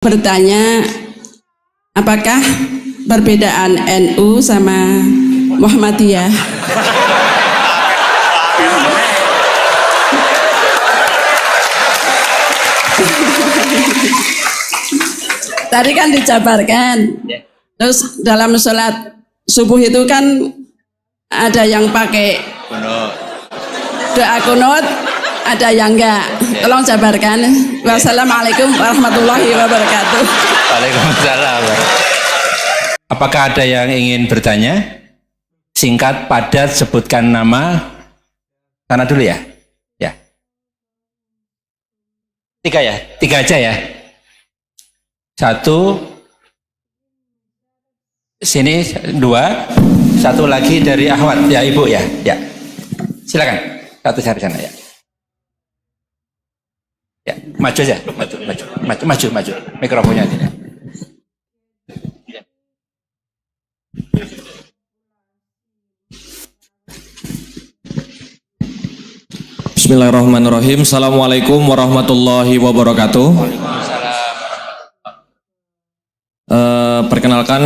Bertanya, apakah perbedaan NU sama Muhammadiyah? Tadi kan dijabarkan. Terus dalam sholat subuh itu kan ada yang pakai doa kunut, ada yang enggak. Tolong jabarkan. Wassalamualaikum warahmatullahi wabarakatuh. Waalaikumsalam. Apakah ada yang ingin bertanya? Singkat, padat, sebutkan nama. Sana dulu ya. Ya. Tiga ya? Tiga aja ya. Satu. Sini dua. Satu lagi dari Ahwat. Ya Ibu ya. Ya. Silakan. Satu dari sana ya. Ya, maju aja, maju. Mikrofonnya ini. Bismillahirrahmanirrahim. Assalamualaikum warahmatullahi wabarakatuh. Perkenalkan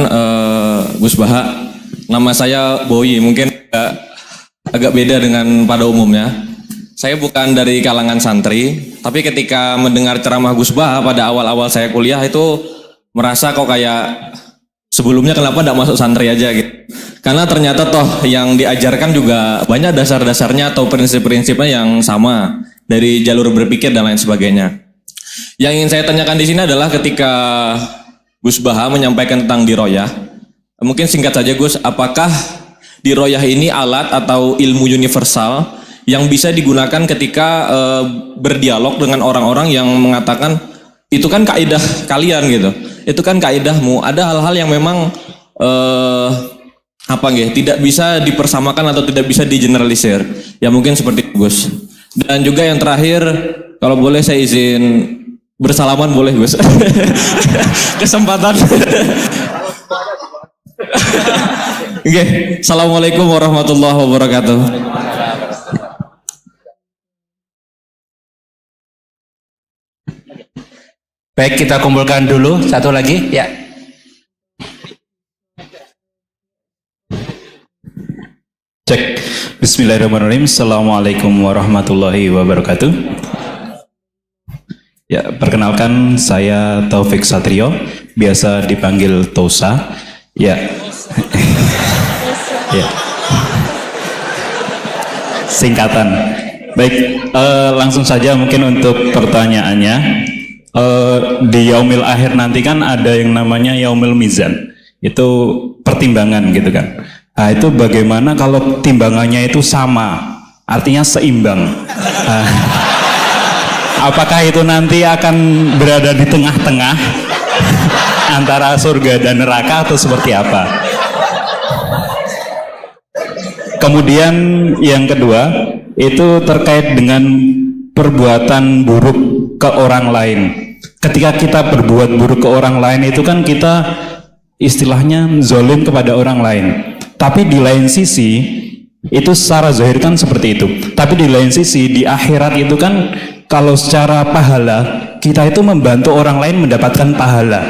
Gus Baha. Nama saya Boyi. Mungkin agak beda dengan pada umumnya. Saya bukan dari kalangan santri, tapi ketika mendengar ceramah Gus Baha pada awal-awal saya kuliah itu merasa kok kayak sebelumnya kenapa tidak masuk santri aja gitu. Karena ternyata toh yang diajarkan juga banyak dasar-dasarnya atau prinsip-prinsipnya yang sama dari jalur berpikir dan lain sebagainya. Yang ingin saya tanyakan di sini adalah ketika Gus Baha menyampaikan tentang diroyah, mungkin singkat saja Gus, apakah diroyah ini alat atau ilmu universal yang bisa digunakan ketika berdialog dengan orang-orang yang mengatakan itu kan kaidah kalian gitu, itu kan kaidahmu. Ada hal-hal yang memang tidak bisa dipersamakan atau tidak bisa digeneralisir. Ya mungkin seperti itu Gus. Dan juga yang terakhir, kalau boleh saya izin bersalaman boleh Gus. Kesempatan. Oke, Assalamualaikum warahmatullahi wabarakatuh. Baik, kita kumpulkan dulu satu lagi ya. Cek. Bismillahirrahmanirrahim. Assalamualaikum warahmatullahi wabarakatuh. Ya, perkenalkan saya Taufik Satrio, biasa dipanggil Tosa. Ya. Ya. Singkatan. Baik, langsung saja mungkin untuk pertanyaannya. Di yaumil akhir nanti kan ada yang namanya yaumil mizan, itu pertimbangan gitu kan. Nah itu bagaimana kalau timbangannya itu sama, artinya seimbang. Apakah itu nanti akan berada di tengah-tengah antara surga dan neraka atau seperti apa? Kemudian yang kedua itu terkait dengan perbuatan buruk ke orang lain. Ketika kita berbuat buruk ke orang lain itu kan kita istilahnya zolim kepada orang lain. Tapi di lain sisi itu secara zahir kan seperti itu. Tapi di lain sisi di akhirat itu kan kalau secara pahala kita itu membantu orang lain mendapatkan pahala.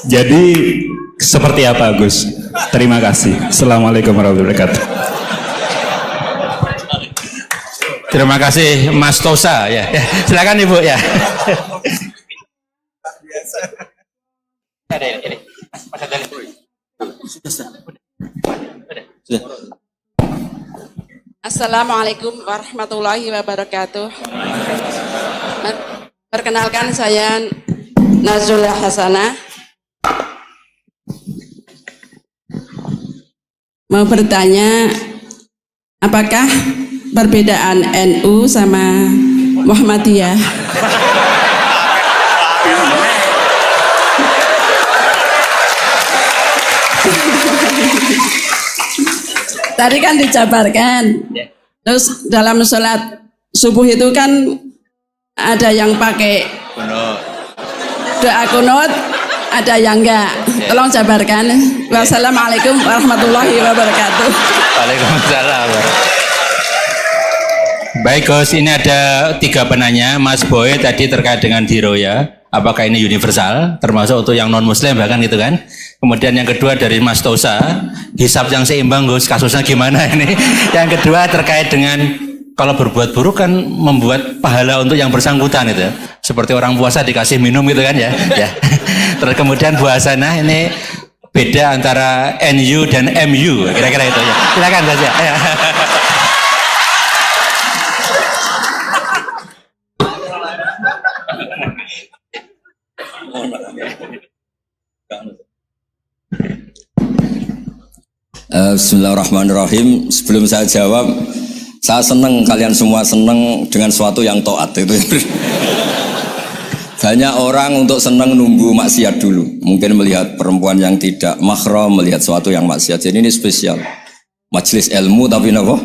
Jadi seperti apa Gus? Terima kasih. Assalamualaikum warahmatullahi wabarakatuh. Terima kasih Mas Tosa ya. Silakan Ibu ya. Assalamualaikum warahmatullahi wabarakatuh. Perkenalkan saya Nazullah Hasanah. Mau bertanya, apakah perbedaan NU sama Muhammadiyah? Tadi kan dijabarkan. Terus dalam sholat subuh itu kan ada yang pakai doa kunut, ada yang enggak. tolong jabarkan. Wassalamualaikum warahmatullahi wabarakatuh. Waalaikumsalam. Baik Gus, ini ada 3 penanya. Mas Boy tadi terkait dengan diroya, apakah ini universal, termasuk untuk yang non muslim bahkan gitu kan. Kemudian yang kedua dari Mas Tosa, hisab yang seimbang Gus, kasusnya gimana ini. Yang kedua terkait dengan kalau berbuat buruk kan membuat pahala untuk yang bersangkutan itu, seperti orang puasa dikasih minum gitu kan ya. Ya. Terus kemudian puasana ini beda antara NU dan MU, kira-kira itu ya. Silakan saja. Ya. Bismillahirrahmanirrahim. Sebelum saya jawab, saya senang kalian semua senang dengan sesuatu yang taat itu. Banyak orang untuk senang nunggu maksiat dulu. Mungkin melihat perempuan yang tidak mahram, melihat sesuatu yang maksiat. Jadi ini spesial. Majelis ilmu tapi apa?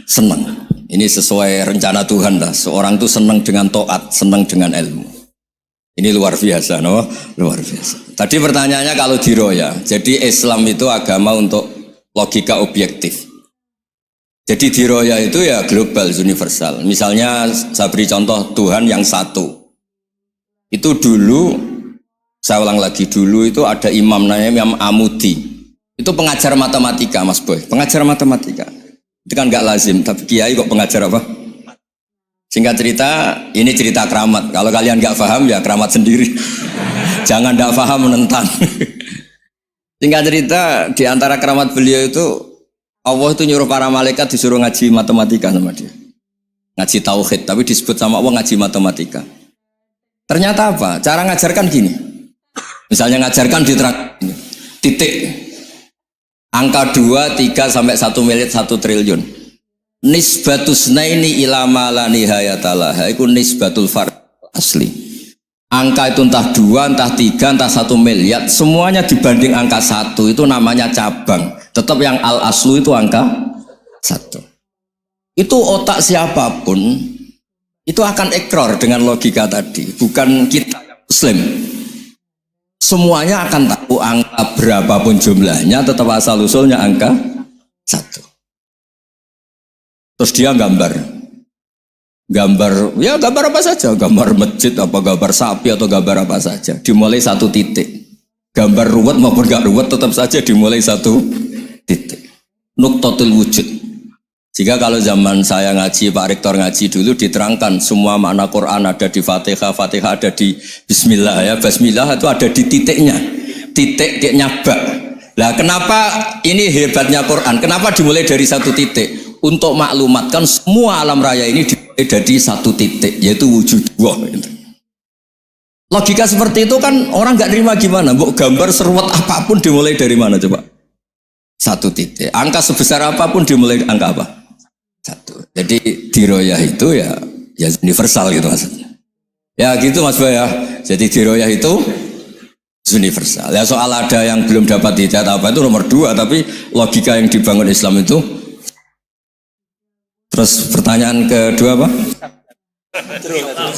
Senang. Ini sesuai rencana Tuhan lah. Seorang itu senang dengan taat, senang dengan ilmu. Ini luar biasa, no? Luar biasa. Tadi pertanyaannya kalau diroya. Jadi Islam itu agama untuk logika objektif. Jadi diroya itu ya global, universal. Misalnya saya beri contoh Tuhan yang satu. Itu dulu, saya ulang lagi, dulu itu ada imam namanya Imam Amudi. Itu pengajar matematika Mas Boy, pengajar matematika. Itu kan gak lazim, tapi kiai kok pengajar apa? Singkat cerita, ini cerita keramat. Kalau kalian gak paham ya keramat sendiri. Jangan gak paham menentang. Singkat cerita, di antara keramat beliau itu Allah itu nyuruh para malaikat disuruh ngaji matematika sama dia. Ngaji tauhid, tapi disebut sama Allah ngaji matematika. Ternyata apa? Cara ngajarkan gini. Misalnya ngajarkan diterang gini. Titik. Angka 2, 3 sampai 1 miliar 1 triliun. Nisbatus naini ila ma la nihayatalah. Itu nisbatul fard asli. Angka itu entah 2, entah 3, entah 1 miliar, semuanya dibanding angka 1 itu namanya cabang. Tetap yang al-aslu itu angka 1. Itu otak siapapun itu akan ikrar dengan logika tadi. Bukan kita Muslim. Semuanya akan tahu angka berapapun jumlahnya, tetap asal usulnya angka 1. Terus dia gambar, ya gambar apa saja, gambar masjid, apa gambar sapi atau gambar apa saja, dimulai 1 titik. Gambar ruwet maupun gak ruwet tetap saja dimulai 1 titik. Nuktotul wujud. Jika kalau zaman saya ngaji, Pak Rektor ngaji dulu diterangkan semua makna Quran ada di Fatihah, Fatihah ada di Bismillah ya, Bismillah itu ada di titiknya, titik nyabak. Nah kenapa ini hebatnya Quran? Kenapa dimulai dari 1 titik? Untuk maklumatkan semua alam raya ini dimulai dari 1 titik, yaitu wujud Allah. Logika seperti itu kan orang nggak terima gimana? Mbok gambar seruat apapun dimulai dari mana coba? 1 titik. Angka sebesar apapun dimulai angka apa? 1. Jadi diroyah itu ya universal gitu maksudnya. Ya gitu Mas Boy ya. Jadi diroyah itu universal. Ya soal ada yang belum dapat hidayat apa itu nomor 2, tapi logika yang dibangun Islam itu. Terus pertanyaan kedua apa?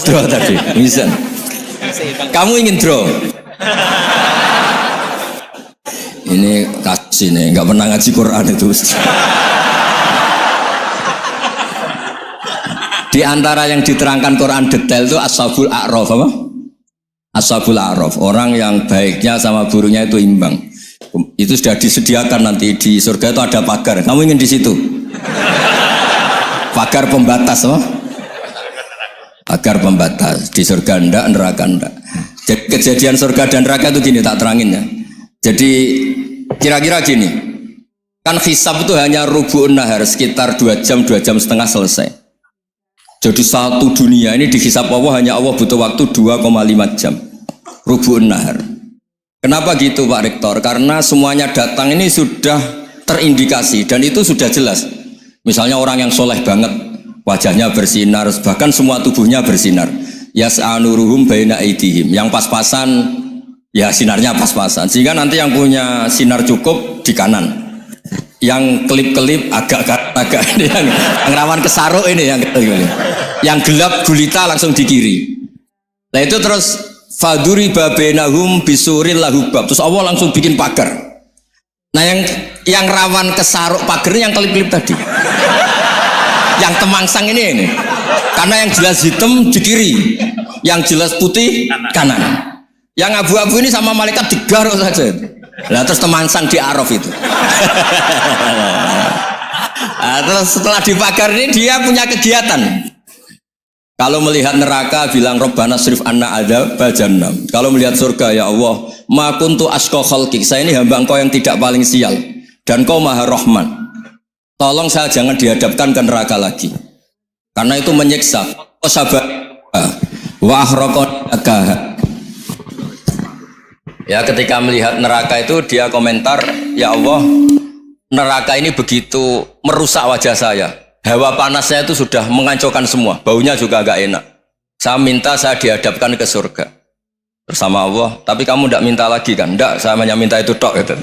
Draw tadi, bisa. Kamu ingin draw? Ini kasus ini, nggak pernah ngaji Quran itu. Di antara yang diterangkan Quran detail itu Ashabul A'raf apa? Ashabul A'raf, orang yang baiknya sama buruknya itu imbang. Itu sudah disediakan nanti di surga itu ada pagar. Kamu ingin di situ? Pagar pembatas, oh? Pagar pembatas di surga ndak, neraka ndak. Jadi kejadian surga dan neraka itu gini, tak terangin ya. Jadi kira-kira gini, kan hisab itu hanya rubu'un nahar, sekitar 2 jam, 2 jam setengah selesai. Jadi satu dunia ini dihisab Allah, hanya Allah butuh waktu 2,5 jam. Rubu'un nahar. Kenapa gitu Pak Rektor? Karena semuanya datang ini sudah terindikasi dan itu sudah jelas. Misalnya orang yang soleh banget, wajahnya bersinar, bahkan semua tubuhnya bersinar. Yas'anuruhum baina aidihim. Yang pas-pasan, ya sinarnya pas-pasan. Sehingga nanti yang punya sinar cukup di kanan. Yang kelip-kelip agak ini, yang rawan kesaruk ini, yang gelap gulita langsung di kiri. Nah itu terus Faduriba bainahum bisuril lahubab. Terus Allah langsung bikin pagar. Nah yang rawan kesaruk pagarnya yang kelip-kelip tadi. Yang temangsang ini. Karena yang jelas hitam di kiri, yang jelas putih kanan. Yang abu-abu ini sama malaikat digaruk saja. Nah terus temangsang di Araf itu. Nah, terus setelah dipagar ini dia punya kegiatan. Kalau melihat neraka bilang Rabbana srif anna adzabal jahannam. Kalau melihat surga, ya Allah, ma kuntu asqa khalqik. Saya ini hamba Engkau yang tidak paling sial dan Kau Maha Rahman. Tolong saya jangan dihadapkan ke neraka lagi. Karena itu menyiksa. Sabar wa ahraqaka. Ya, ketika melihat neraka itu dia komentar, ya Allah, neraka ini begitu merusak wajah saya. Hawa panasnya itu sudah menghancurkan semua, baunya juga agak enak. Saya minta saya dihadapkan ke surga bersama Allah, tapi kamu tidak minta lagi kan? Tidak, saya hanya minta itu tok. Gitu.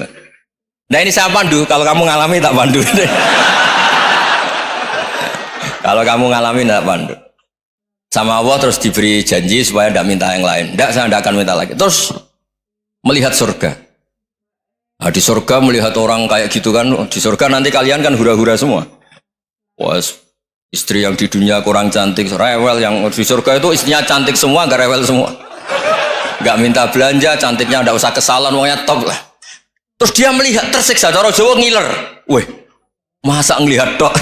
Nah ini saya pandu, kalau kamu ngalami tak pandu. Kalau kamu ngalami tidak pandu. Sama Allah terus diberi janji supaya tidak minta yang lain. Tidak, saya tidak akan minta lagi. Terus melihat surga. Nah, di surga melihat orang kayak gitu kan, di surga nanti kalian kan hura-hura semua. Wah, istri yang di dunia kurang cantik, rewel, yang di surga itu istrinya cantik semua, gak rewel semua. Gak minta belanja, cantiknya gak usah kesalahan, wongnya top lah. Terus dia melihat tersiksa, cara Jawa ngiler. Weh, masa ngelihat tok?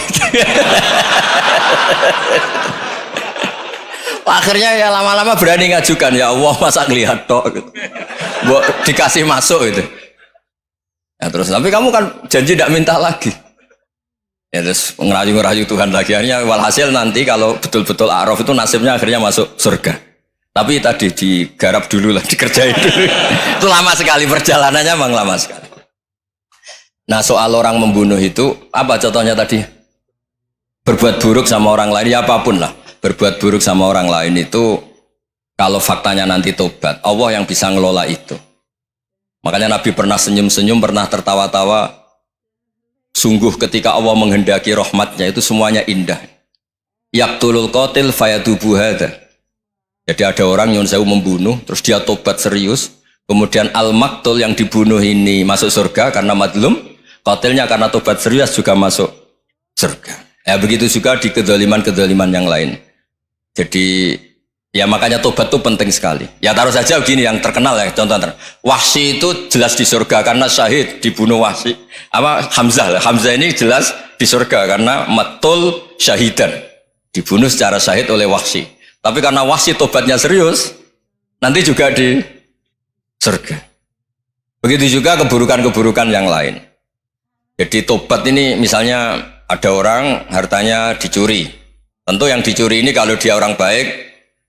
Akhirnya ya lama-lama berani ngajukan, ya Allah masa ngelihat tok? Gitu. Dikasih masuk gitu. Ya terus, tapi kamu kan janji gak minta lagi. Ya terus ngerayu-ngerayu Tuhan lagi. Akhirnya walhasil nanti kalau betul-betul A'raf itu nasibnya akhirnya masuk surga. Tapi tadi digarap dulu lah, dikerjain dulu. Itu lama sekali perjalanannya, memang lama sekali. Nah soal orang membunuh itu, apa contohnya tadi? Berbuat buruk sama orang lain, ya apapun lah. Berbuat buruk sama orang lain itu, kalau faktanya nanti tobat, Allah yang bisa ngelola itu. Makanya Nabi pernah senyum-senyum, pernah tertawa-tawa. Sungguh ketika Allah menghendaki rahmatnya itu semuanya indah. Yaqtulul qatil fayatubu hadza. Jadi ada orang yang saya membunuh, terus dia tobat serius. Kemudian al-maktul yang dibunuh ini masuk surga karena madlum. Qatilnya karena tobat serius juga masuk surga. Ya begitu juga di kedoliman-kedoliman yang lain. Jadi ya makanya tobat itu penting sekali. Ya taruh saja begini yang terkenal ya, contoh Wahsy itu jelas di surga karena syahid dibunuh Wahsy. Apa Hamzah? Hamzah ini jelas di surga karena matul syahidan, dibunuh secara syahid oleh Wahsy. Tapi karena Wahsy tobatnya serius, nanti juga di surga. Begitu juga keburukan-keburukan yang lain. Jadi tobat ini misalnya ada orang hartanya dicuri. Tentu yang dicuri ini kalau dia orang baik,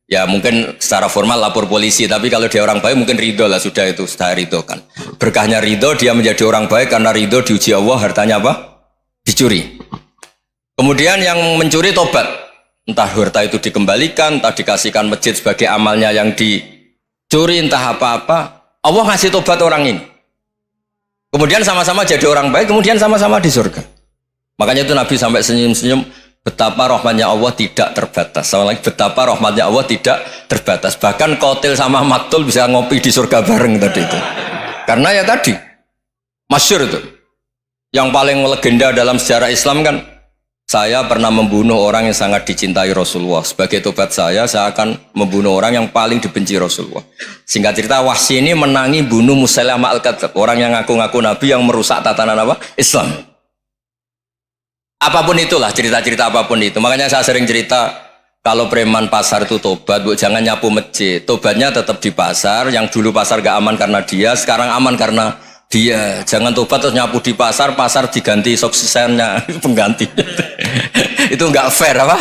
ya mungkin secara formal lapor polisi, tapi kalau dia orang baik mungkin ridho lah, sudah itu sudah ridho kan. Berkahnya ridho, dia menjadi orang baik karena ridho diuji Allah, hartanya apa? Dicuri. Kemudian yang mencuri tobat, entah harta itu dikembalikan, entah dikasihkan masjid sebagai amalnya yang dicuri, entah apa-apa, Allah ngasih tobat orang ini. Kemudian sama-sama jadi orang baik, kemudian sama-sama di surga. Makanya itu Nabi sampai senyum-senyum, betapa rahmatnya Allah tidak terbatas. Sama lagi, betapa rahmatnya Allah tidak terbatas. Bahkan qatil sama maktul bisa ngopi di surga bareng tadi itu. Karena ya tadi, masyhur itu. Yang paling legenda dalam sejarah Islam kan, saya pernah membunuh orang yang sangat dicintai Rasulullah. Sebagai tobat saya akan membunuh orang yang paling dibenci Rasulullah. Singkat cerita, Wahsy ini menangi bunuh Musailamah al-Kadzdzab, orang yang ngaku-ngaku Nabi yang merusak tatanan apa? Islam. Apapun itulah, cerita-cerita apapun itu. Makanya saya sering cerita, kalau preman pasar itu tobat, bu, jangan nyapu masjid. Tobatnya tetap di pasar, yang dulu pasar gak aman karena dia, sekarang aman karena dia. Jangan tobat terus nyapu di pasar, pasar diganti soksisennya, pengganti. Itu nggak fair apa?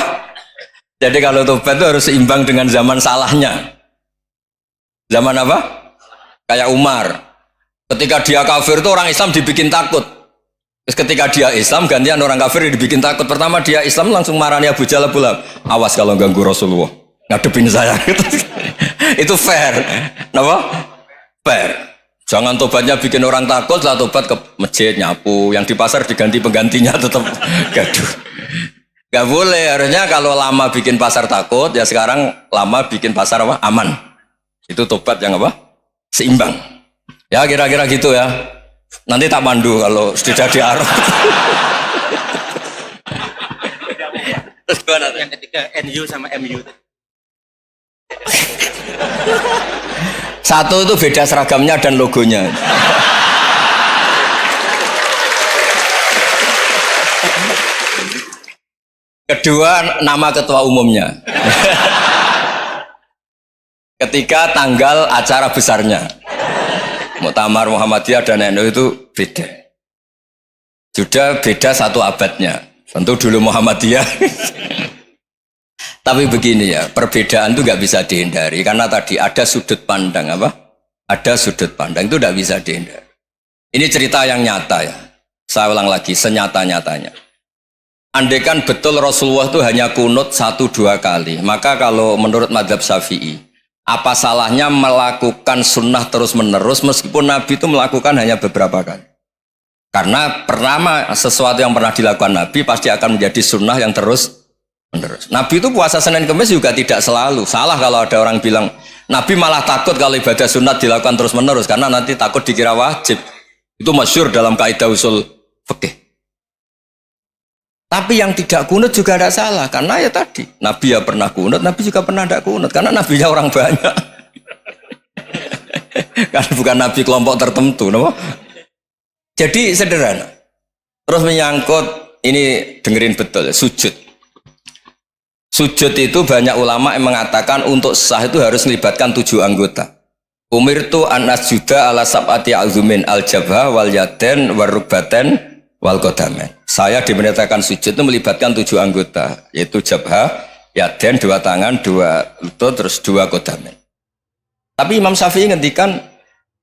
Jadi kalau tobat itu harus seimbang dengan zaman salahnya. Zaman apa? Kayak Umar. Ketika dia kafir itu orang Islam dibikin takut. Terus ketika dia Islam, gantian orang kafir dibikin takut. Pertama dia Islam langsung marahnya Abu Jahal, awas kalau ganggu Rasulullah, ngadepin saya. Itu fair. Kenapa? Fair. Jangan tobatnya bikin orang takut, setelah tobat ke masjid, nyapu. Yang di pasar diganti penggantinya tetap gaduh. Gak boleh, harusnya kalau lama bikin pasar takut, ya sekarang lama bikin pasar apa? Aman. Itu tobat yang apa? Seimbang. Ya kira-kira gitu ya. Nanti tak pandu kalau sudah di Arab. Terus gimana? Yang ketiga NU sama MU. Satu itu beda seragamnya dan logonya. Kedua, nama ketua umumnya. Ketiga, tanggal acara besarnya. Muktamar Muhammadiyah dan NU itu beda. Sudah beda satu abadnya. Tentu dulu Muhammadiyah. Tapi begini ya, perbedaan itu nggak bisa dihindari. Karena tadi ada sudut pandang apa? Ada sudut pandang, itu nggak bisa dihindari. Ini cerita yang nyata ya. Saya ulang lagi, senyata-nyatanya. Andaikan betul Rasulullah itu hanya kunut 1-2 kali, maka kalau menurut mazhab Syafi'i, apa salahnya melakukan sunnah terus-menerus meskipun Nabi itu melakukan hanya beberapa kali? Karena pertama sesuatu yang pernah dilakukan Nabi pasti akan menjadi sunnah yang terus-menerus. Nabi itu puasa Senin Kemis juga tidak selalu. Salah kalau ada orang bilang, Nabi malah takut kalau ibadah sunat dilakukan terus-menerus karena nanti takut dikira wajib. Itu masyhur dalam kaidah usul fikih. Tapi yang tidak kunut juga tidak salah, karena ya tadi Nabi ya pernah kunut, Nabi juga pernah tidak kunut, karena Nabinya orang banyak. Karena bukan Nabi kelompok tertentu, no? Jadi sederhana. Terus menyangkut ini, dengerin betul, sujud. Sujud itu banyak ulama yang mengatakan untuk sah itu harus melibatkan 7 anggota. Umirtu an asjuda ala sab'ati azumin al jabha wal yaden wal rukbaten wal qadamen. Saya diperintahkan sujud itu melibatkan 7 anggota, yaitu jabha, yaden 2 tangan, 2 lutut, terus 2 qadamen. Tapi Imam Syafi'i ngendikan,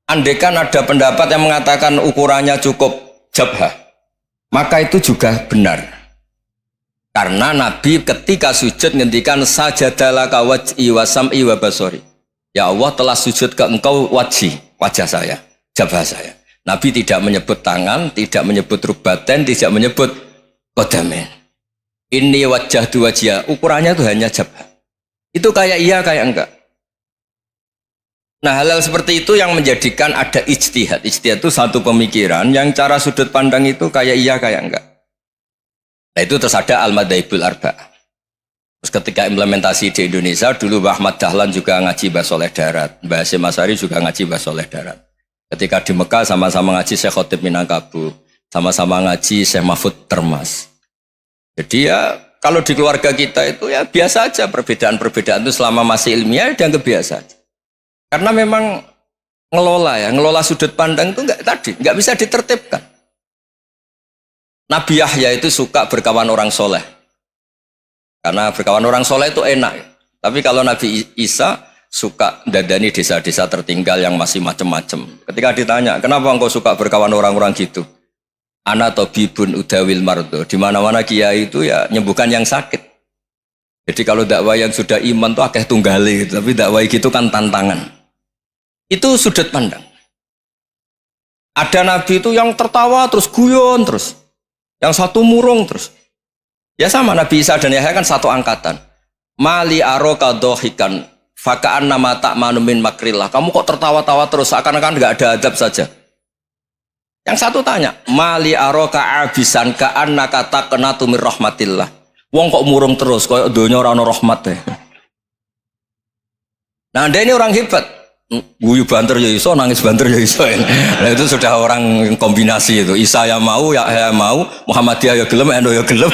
andaikan ada pendapat yang mengatakan ukurannya cukup jabha, maka itu juga benar. Karena Nabi ketika sujud ngendikan sajadalaka waj'i wa sam'i wa basori. Ya Allah telah sujud ke engkau wajah saya, jabha saya. Nabi tidak menyebut tangan, tidak menyebut rukbaten, tidak menyebut qadamen. Ini wajah dua wajah, ukurannya itu hanya jabha. Itu kayak iya, kayak enggak. Nah, hal-hal seperti itu yang menjadikan ada ijtihad. Ijtihad itu satu pemikiran yang cara sudut pandang itu kayak iya, kayak enggak. Nah, itu terus ada al-madhaibul arba'ah. Terus ketika implementasi di Indonesia, dulu Mbah Ahmad Dahlan juga ngaji Mbah Soleh Darat, Mbah Hasyim Asy'ari juga ngaji Mbah Soleh Darat. Ketika di Mekah sama-sama ngaji Syekh Khotib Minangkabau, sama-sama ngaji Syekh Mahfud Termas. Jadi ya kalau di keluarga kita itu ya biasa aja, perbedaan-perbedaan itu selama masih ilmiah dianggap biasa aja. Karena memang ngelola sudut pandang itu nggak bisa ditertibkan. Nabi Yahya itu suka berkawan orang soleh. Karena berkawan orang soleh itu enak. Tapi kalau Nabi Isa suka dadani desa-desa tertinggal yang masih macam-macam. Ketika ditanya, kenapa engkau suka berkawan orang-orang gitu? Ana tabibun udawil mardo. Di mana-mana kiai itu ya nyembuhkan yang sakit. Jadi kalau dakwah yang sudah iman tuh akeh tunggali, gitu. Tapi dakwah gitu kan tantangan. Itu sudut pandang. Ada nabi itu yang tertawa terus guyon terus. Yang satu murung terus. Ya sama Nabi Isa dan Yahya kan satu angkatan. Mali aroka dohikan fakaan nama tak manumin makrillah. Kamu kok tertawa-tawa terus seakan-akan nggak ada adab saja. Yang satu tanya, mali aroka abisan kaan nakata kena tumir rahmatillah. Wong kok murung terus, kok dunia orang rahmat deh. Nah, Anda ini orang hebat. Guyu banter ya iso, nangis banter ya iso. Nah, itu sudah orang kombinasi itu. Isa ya mau, ya mau, Muhammadiyah ya gelem, NU ya gelem.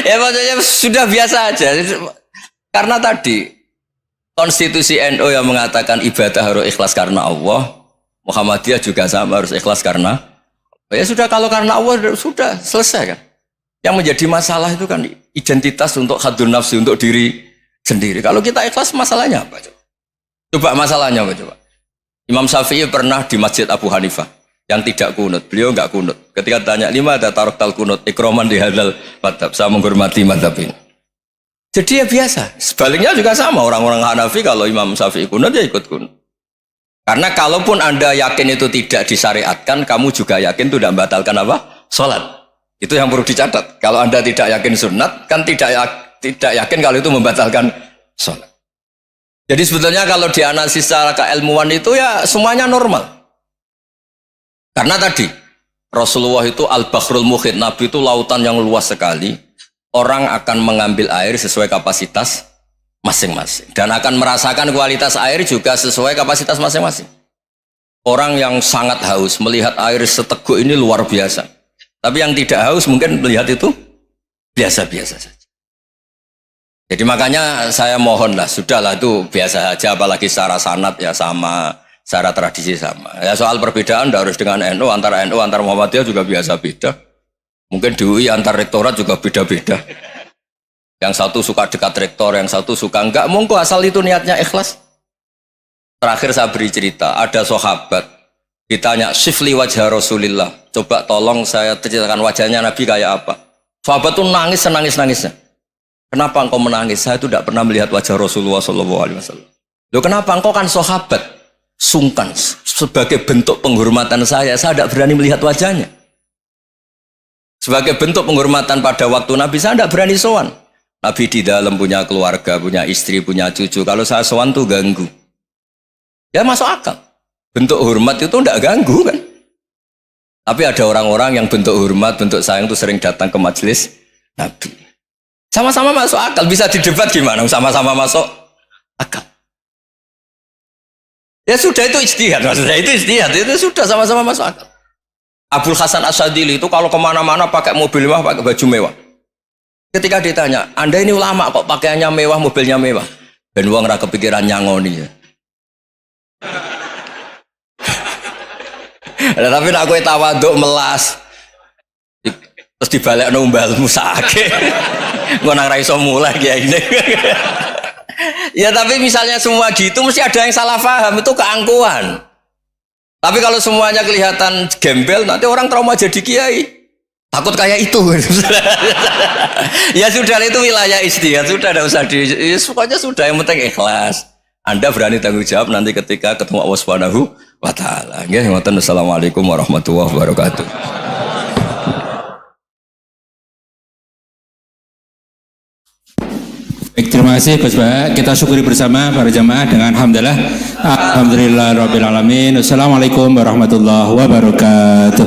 Ya maksudnya sudah biasa aja. Karena tadi konstitusi NU yang mengatakan ibadah harus ikhlas karena Allah, Muhammadiyah juga sama harus ikhlas karena ya sudah, kalau karena Allah sudah selesai kan. Yang menjadi masalah itu kan identitas untuk hadun nafsi, untuk diri sendiri. Kalau kita ikhlas masalahnya apa? Coba masalahnya apa coba? Imam Syafi'i pernah di Masjid Abu Hanifah yang tidak kunut. Beliau enggak kunut. Ketika tanya, lima ada tarok tal kunut, ikroman di hadal madhab. Saya menghormati madhab ini. Jadi ya biasa. Sebaliknya juga sama. Orang-orang Hanafi kalau Imam Syafi'i kunut ya ikut kunut. Karena kalaupun Anda yakin itu tidak disyariatkan, kamu juga yakin itu tidak membatalkan apa? Sholat. Itu yang perlu dicatat. Kalau Anda tidak yakin sunat, kan tidak yakin kalau itu membatalkan sholat. Jadi sebetulnya kalau dianalisis secara keilmuan itu ya semuanya normal. Karena tadi Rasulullah itu al-bahrul muhit, Nabi itu lautan yang luas sekali. Orang akan mengambil air sesuai kapasitas masing-masing dan akan merasakan kualitas air juga sesuai kapasitas masing-masing. Orang yang sangat haus melihat air seteguk ini luar biasa. Tapi yang tidak haus mungkin melihat itu biasa-biasa saja. Jadi makanya saya mohonlah, sudahlah itu biasa saja, apalagi secara sanad ya sama, secara tradisi sama. Ya soal perbedaan tidak harus dengan NU, antara NU antar Muhammadiyah juga biasa beda. Mungkin di UI antar rektorat juga beda-beda. Yang satu suka dekat rektor, yang satu suka enggak. Monggo asal itu niatnya ikhlas. Terakhir saya beri cerita, ada sahabat ditanya, "Sifli wajah Rasulillah." Coba tolong saya ceritakan wajahnya Nabi kayak apa. Sahabat tuh nangis senangis-nangisnya. Kenapa engkau menangis? Saya itu tidak pernah melihat wajah Rasulullah SAW. Loh kenapa? Engkau kan sahabat. Sungkan. Sebagai bentuk penghormatan saya tidak berani melihat wajahnya. Sebagai bentuk penghormatan pada waktu Nabi, saya tidak berani sowan. Nabi di dalam punya keluarga, punya istri, punya cucu. Kalau saya sowan tuh ganggu. Ya masuk akal. Bentuk hormat itu tidak ganggu kan. Tapi ada orang-orang yang bentuk hormat, bentuk sayang itu sering datang ke majelis Nabi. Sama-sama masuk akal. Bisa didebat gimana? Sama-sama masuk akal. Ya sudah, itu ijtihad. Maksudnya itu ijtihad. Itu sudah sama-sama masuk akal. Abul Hasan Asyadili itu kalau kemana-mana pakai mobil mewah, pakai baju mewah. Ketika ditanya, Anda ini ulama kok pakaiannya mewah, mobilnya mewah? Ben wong ra kepikiran nyangoni ya. Tapi nak kowe tawaduk melas. Terus dibalik numbalmu sakit. Engko nang ra iso mulai kiai ini. Ya tapi misalnya semua gitu mesti ada yang salah paham, itu keangkuhan. Tapi kalau semuanya kelihatan gembel, nanti orang trauma jadi kiai. Takut kayak itu. Ya sudah, itu wilayah ijtihad, sudah tidak usah ya, pokoknya sudah, yang penting ikhlas. Anda berani tanggung jawab nanti ketika ketemu Allah Subhanahu wa taala. Nggih, ngoten. Assalamualaikum warahmatullahi wabarakatuh. Baik, terima kasih Gus Bah. Kita syukuri bersama para jamaah dengan hamdalah. Alhamdulillahirabbil alamin. Wassalamualaikum warahmatullahi wabarakatuh.